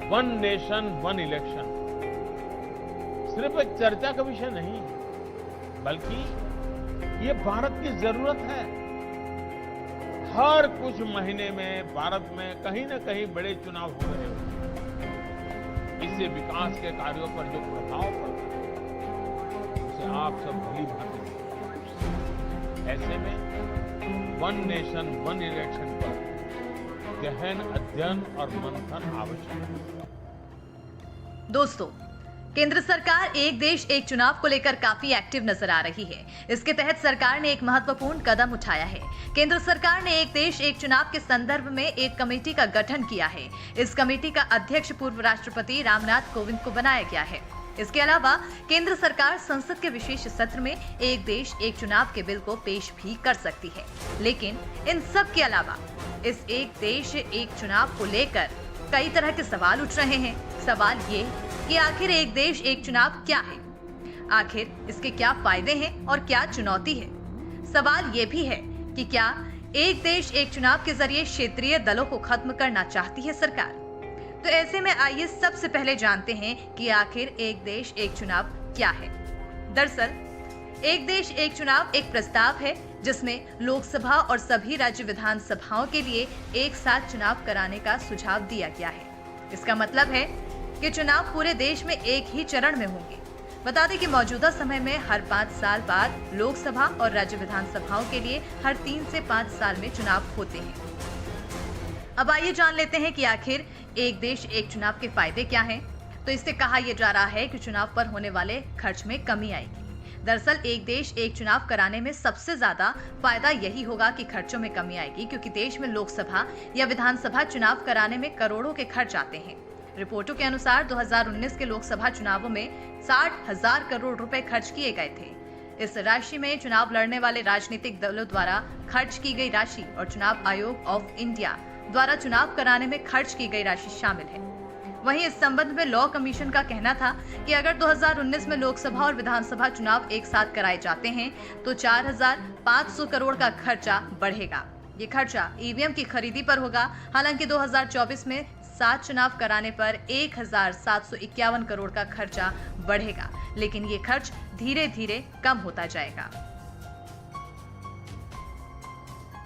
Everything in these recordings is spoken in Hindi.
वन नेशन वन इलेक्शन सिर्फ एक चर्चा का विषय नहीं है, बल्कि ये भारत की जरूरत है। हर कुछ महीने में भारत में कहीं न कहीं बड़े चुनाव हो रहे होते हैं। इससे विकास के कार्यों पर जो प्रभाव पड़ता है उसे आप सब भली भांति जानते हैं। ऐसे में वन नेशन वन इलेक्शन पर गहन अध्ययन और मंथन आवश्यक है। दोस्तों, केंद्र सरकार एक देश एक चुनाव को लेकर काफी एक्टिव नजर आ रही है। इसके तहत सरकार ने एक महत्वपूर्ण कदम उठाया है। केंद्र सरकार ने एक देश एक चुनाव के संदर्भ में एक कमेटी का गठन किया है। इस कमेटी का अध्यक्ष पूर्व राष्ट्रपति रामनाथ कोविंद को बनाया गया है। इसके अलावा केंद्र सरकार संसद के विशेष सत्र में एक देश एक चुनाव के बिल को पेश भी कर सकती है। लेकिन इन सब के अलावा इस एक देश एक चुनाव को लेकर कई तरह के सवाल उठ रहे हैं। सवाल ये कि आखिर एक देश एक चुनाव क्या है, आखिर इसके क्या फायदे हैं और क्या चुनौती है। सवाल ये भी है कि क्या एक देश एक चुनाव के जरिए क्षेत्रीय दलों को खत्म करना चाहती है सरकार। तो ऐसे में आइए सबसे पहले जानते हैं कि आखिर एक देश एक चुनाव क्या है। दरअसल एक देश एक चुनाव एक प्रस्ताव है जिसमें लोकसभा और सभी राज्य विधानसभाओं के लिए एक साथ चुनाव कराने का सुझाव दिया गया है। इसका मतलब है कि चुनाव पूरे देश में एक ही चरण में होंगे। बता दें कि मौजूदा समय में हर 5 साल बाद लोकसभा और राज्य विधानसभाओं के लिए हर 3 से 5 साल में चुनाव होते हैं। अब आइए जान लेते हैं कि आखिर एक देश एक चुनाव के फायदे क्या हैं। तो इससे कहा यह जा रहा है कि चुनाव पर होने वाले खर्च में कमी आएगी। दरअसल एक देश एक चुनाव कराने में सबसे ज्यादा फायदा यही होगा कि खर्चों में कमी आएगी, क्योंकि देश में लोकसभा या विधानसभा चुनाव कराने में करोड़ों के खर्च आते हैं। रिपोर्टों के अनुसार 2019 के लोकसभा चुनावों में 60,000 करोड़ रुपए खर्च किए गए थे। इस राशि में चुनाव लड़ने वाले राजनीतिक दलों द्वारा खर्च की गई राशि और चुनाव आयोग ऑफ इंडिया द्वारा चुनाव कराने में खर्च की गई राशि शामिल है। वहीं इस संबंध में लॉ कमीशन का कहना था कि अगर 2019 में लोकसभा और विधानसभा चुनाव एक साथ कराए जाते हैं तो 4,500 करोड़ का खर्चा बढ़ेगा। ये खर्चा ईवीएम की खरीदी पर होगा। हालांकि 2024 में 7 चुनाव कराने पर 1,751 करोड़ का खर्चा बढ़ेगा, लेकिन ये खर्च धीरे धीरे कम होता जाएगा।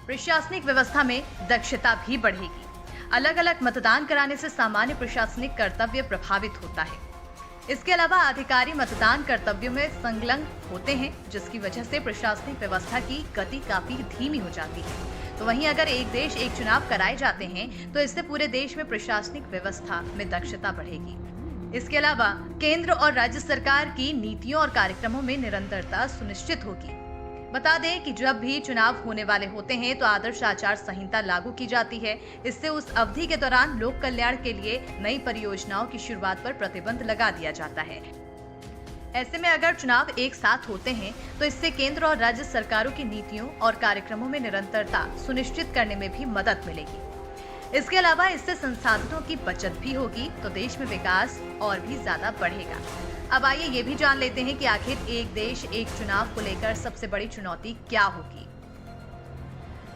प्रशासनिक व्यवस्था में दक्षता भी बढ़ेगी। अलग अलग मतदान कराने से सामान्य प्रशासनिक कर्तव्य प्रभावित होता है। इसके अलावा अधिकारी मतदान कर्तव्यों में संलग्न होते हैं, जिसकी वजह से प्रशासनिक व्यवस्था की गति काफी धीमी हो जाती है। तो वहीं अगर एक देश एक चुनाव कराए जाते हैं तो इससे पूरे देश में प्रशासनिक व्यवस्था में दक्षता बढ़ेगी। इसके अलावा केंद्र और राज्य सरकार की नीतियों और कार्यक्रमों में निरंतरता सुनिश्चित होगी। बता दें कि जब भी चुनाव होने वाले होते हैं तो आदर्श आचार संहिता लागू की जाती है। इससे उस अवधि के दौरान लोक कल्याण के लिए नई परियोजनाओं की शुरुआत पर प्रतिबंध लगा दिया जाता है। ऐसे में अगर चुनाव एक साथ होते हैं तो इससे केंद्र और राज्य सरकारों की नीतियों और कार्यक्रमों में निरंतरता सुनिश्चित करने में भी मदद मिलेगी। इसके अलावा इससे संसाधनों की बचत भी होगी, तो देश में विकास और भी ज्यादा बढ़ेगा। अब आइए ये भी जान लेते हैं कि आखिर एक देश एक चुनाव को लेकर सबसे बड़ी चुनौती क्या होगी।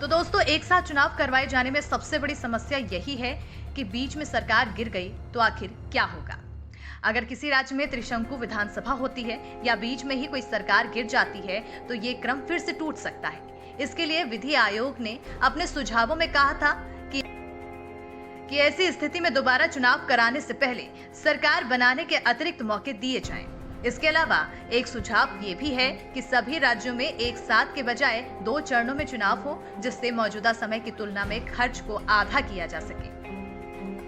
तो दोस्तों, एक साथ चुनाव करवाए जाने में सबसे बड़ी समस्या यही है कि बीच में सरकार गिर गई तो आखिर क्या होगा। अगर किसी राज्य में त्रिशंकु विधानसभा होती है या बीच में ही कोई सरकार गिर जाती है तो ये क्रम फिर से टूट सकता है। इसके लिए विधि आयोग ने अपने सुझावों में कहा था कि ऐसी स्थिति में दोबारा चुनाव कराने से पहले सरकार बनाने के अतिरिक्त मौके दिए जाएं। इसके अलावा एक सुझाव ये भी है कि सभी राज्यों में एक साथ के बजाय 2 चरणों में चुनाव हो, जिससे मौजूदा समय की तुलना में खर्च को आधा किया जा सके।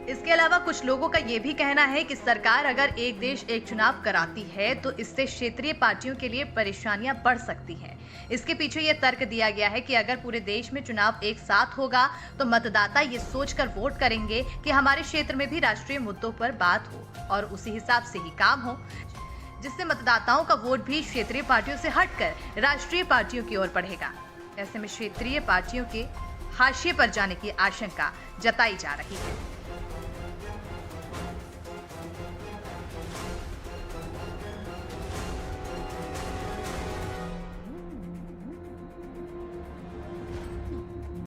इसके अलावा कुछ लोगों का ये भी कहना है कि सरकार अगर एक देश एक चुनाव कराती है तो इससे क्षेत्रीय पार्टियों के लिए परेशानियां बढ़ सकती हैं। इसके पीछे ये तर्क दिया गया है कि अगर पूरे देश में चुनाव एक साथ होगा तो मतदाता ये सोचकर वोट करेंगे कि हमारे क्षेत्र में भी राष्ट्रीय मुद्दों पर बात हो और उसी हिसाब से ही काम हो, जिससे मतदाताओं का वोट भी क्षेत्रीय पार्टियों से हटकर राष्ट्रीय पार्टियों की ओर बढ़ेगा। ऐसे में क्षेत्रीय पार्टियों के हाशिए पर जाने की आशंका जताई जा रही है।